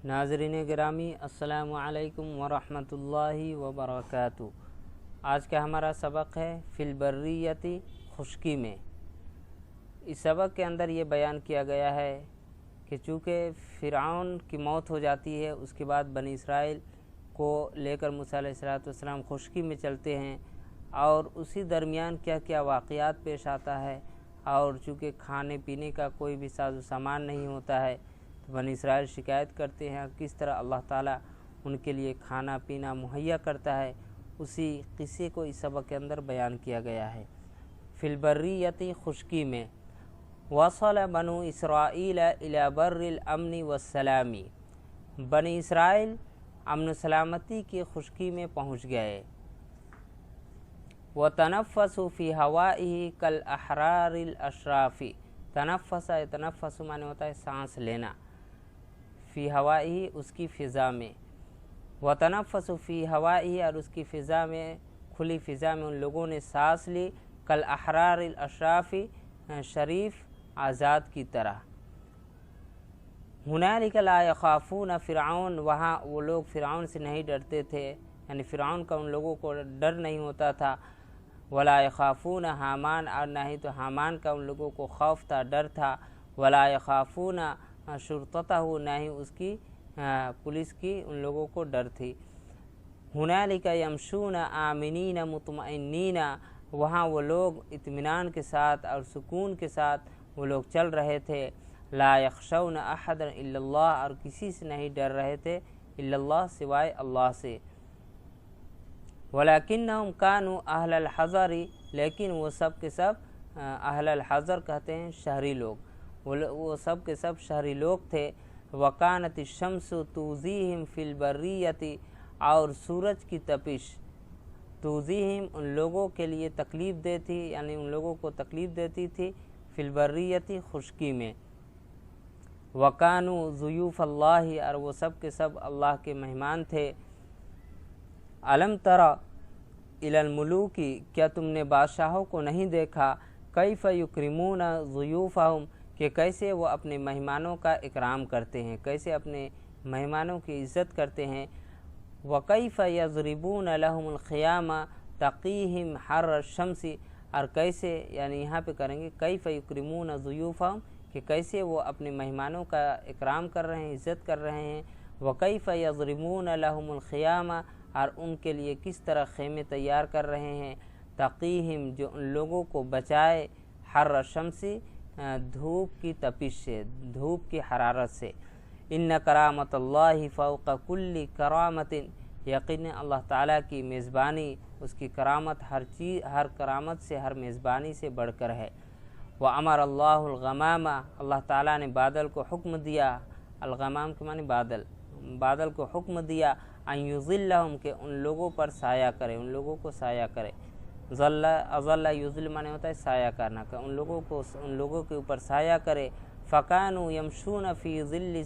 ناظرین گرامی السلام علیکم ورحمۃ وبرکاتہ۔ آج کا ہمارا سبق ہے فی البریۃ خشکی میں۔ اس سبق کے اندر یہ بیان کیا گیا ہے کہ چونکہ فرعون کی موت ہو جاتی ہے، اس کے بعد بنی اسرائیل کو لے کر موسیٰ علیہ السلام خشکی میں چلتے ہیں، اور اسی درمیان کیا کیا واقعات پیش آتا ہے، اور چونکہ کھانے پینے کا کوئی بھی ساز و سامان نہیں ہوتا ہے تو بنی اسرائیل شکایت کرتے ہیں کس طرح اللہ تعالیٰ ان کے لیے کھانا پینا مہیا کرتا ہے۔ اسی قصے کو اس سبق کے اندر بیان کیا گیا ہے۔ فی البریۃ خشکی میں وصل بنو اسرائیل الی بر الامن والسلام، بنی اسرائیل امن و سلامتی کی خشکی میں پہنچ گئے۔ وَتَنَفَّسُوا فِي هَوَائِهِ كَالْأَحْرَارِ الْأَشْرَافِ، تنفس تنفس معنی ہوتا ہے سانس لینا، فی ہوائه اس کی فضا میں، وَتَنَفَّسُوا فِي هَوَائِهِ اور اس کی فضا میں، کھلی فضا میں ان لوگوں نے سانس لی، کالأحرار الاشراف شریف آزاد کی طرح۔ هُنَالِكَ لَا يَخَافُونَ فرعون، وہاں وہ لوگ فرعون سے نہیں ڈرتے تھے، یعنی فرعون کا ان لوگوں کو ڈر نہیں ہوتا تھا۔ وَلَا يَخَافُونَ حامان، اور نہ ہی تو حامان کا ان لوگوں کو خوف تھا، ڈر تھا۔ وَلَا يَخَافُونَ شُرْطَتَهُ، نہ ہی اس کی پولیس کی ان لوگوں کو ڈر تھی۔ هُنَالِكَ يَمْشُونَ آمِنِينَ مُطْمَئِنِّينَ، وہاں وہ لوگ اطمینان کے ساتھ اور سکون کے ساتھ وہ لوگ چل رہے تھے۔ لا يَخْشَوْنَ أَحَدًا إِلَّا اللَّهَ، اور کسی سے نہیں ڈر رہے تھے الا اللہ، سوائے اللہ سے۔ وَلَكِنَّهُمْ كَانُوا أَهْلَ الْحَذَرِ، لیکن وہ سب کے سب اہل الحذر کہتے ہیں شہری لوگ، وہ سب کے سب شہری لوگ تھے۔ وَكَانَتِ الشَّمْسُ تُؤْذِيهِمْ فِي الْبَرِّيَّةِ، اور سورج کی تپش تُؤْذِيهِمْ ان لوگوں کے لیے تکلیف دیتی، یعنی ان لوگوں کو تکلیف دیتی تھی، فی البریۃ خشکی میں۔ وَكَانُوا ضُيُوفَ اللَّهِ، اور وہ سب کے سب اللہ کے مہمان تھے۔ أَلَمْ تَرَ إِلَى الْمُلُوكِ، کیا تم نے بادشاہوں کو نہیں دیکھا، كَيْفَ يُكْرِمُونَ ضُيُوفَهُمْ، کہ کیسے وہ اپنے مہمانوں کا اکرام کرتے ہیں، کیسے اپنے مہمانوں کی عزت کرتے ہیں۔ وَكَيْفَ يَضْرِبُونَ لَهُمُ الْخِيَامَ تَقِيهِمْ حَرَّ الشَّمْسِ، اور کیسے، یعنی یہاں پہ کریں گے كَيْفَ يُكْرِمُونَ ضُيُوفَهُمْ، کہ کیسے وہ اپنے مہمانوں کا اکرام کر رہے ہیں، عزت کر رہے ہیں۔ وَكَيْفَ يَضْرِبُونَ لَهُمُ الْخِيَامَ، اور ان کے لیے کس طرح خیمے تیار کر رہے ہیں، تقیہم، جو ان لوگوں کو بچائے، حر الشمس، دھوپ کی تپش سے، دھوپ کی حرارت سے۔ ان کرامت اللہ فوق کل کرامت، یقینا اللہ تعالیٰ کی میزبانی، اس کی کرامت ہر کرامت سے، ہر میزبانی سے بڑھ کر ہے۔ وَأَمَرَ اللَّهُ الْغَمَامَ، اللہ تعالیٰ نے بادل کو حکم دیا، الغمام کے معنی بادل، بادل کو حکم دیا، ان یظلہم، کہ ان لوگوں پر سایہ کرے، ان لوگوں کو سایہ کرے۔ اظل یظل معنی ہوتا ہے سایہ کرنا، کہ ان لوگوں کے اوپر سایہ کرے۔ فَكَانُوا يَمْشُونَ فِي ظِلِّ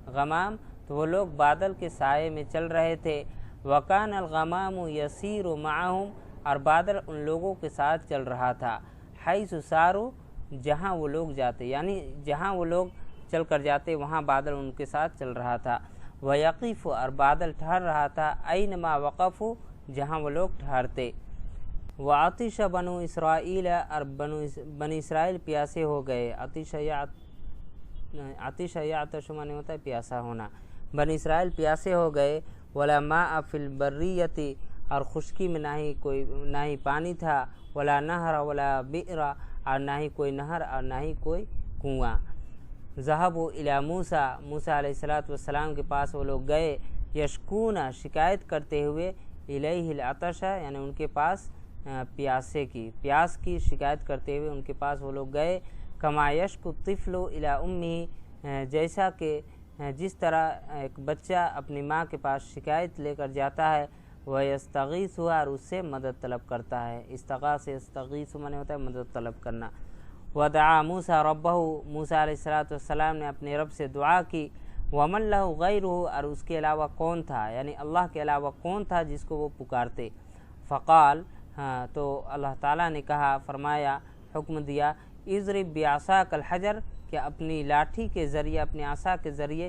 الغَمَامِ، تو وہ لوگ بادل کے سائے میں چل رہے تھے۔ وَكَانَ الْغَمَامُ يَسِيرُ مَعَهُمْ، اور بادل ان لوگوں کے ساتھ چل رہا تھا۔ حَيْثُ سَارُوا، جہاں وہ لوگ جاتے، یعنی جہاں وہ لوگ چل کر جاتے وہاں بادل ان کے ساتھ چل رہا تھا۔ وَيَقِفُ، اور بادل ٹھہر رہا تھا، أَيْنَمَا وَقَفُوا، جہاں وہ لوگ ٹھہرتے۔ وَعَطِشَ بَنُو إِسْرَائِيلَ، اور بنی اسرائیل پیاسے ہو گئے۔ عطش یعطش معنی ہوتا ہے پیاسا ہونا۔ بنی اسرائیل پیاسے ہو گئے۔ وَلَا مَاءَ فِي الْبَرِّيَّةِ، اور خشکی میں نہ ہی پانی تھا۔ وَلَا نَهْرَ وَلَا بِئْرَ، اور نہ ہی کوئی نہر اور نہ ہی کوئی کنواں۔ ذهبوا إلى موسیٰ، موسیٰ علیہ السلام کے پاس وہ لوگ گئے، یشکون، شکایت کرتے ہوئے، الیہ العطش، یعنی ان کے پاس پیاس کی شکایت کرتے ہوئے ان کے پاس وہ لوگ گئے۔ کما یشکو الطفل الی امہ، جیسا کہ جس طرح ایک بچہ اپنی ماں کے پاس شکایت لے کر جاتا ہے، ویستغیث، اور اس سے مدد طلب کرتا ہے۔ استغاث یستغیث معنی ہوتا ہے مدد طلب کرنا۔ ودعا موسیٰ ربہ، موسیٰ علیہ السلام نے اپنے رب سے دعا کی۔ ومن لہ غیرہ، اور اس کے علاوہ کون تھا، یعنی اللہ کے علاوہ کون تھا جس کو وہ پکارتے۔ فقال، تو اللہ تعالیٰ نے کہا، فرمایا، حکم دیا، اضرب بعصاک الحجر، کہ اپنی لاٹھی کے ذریعے، اپنے عصا کے ذریعے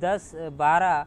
10-12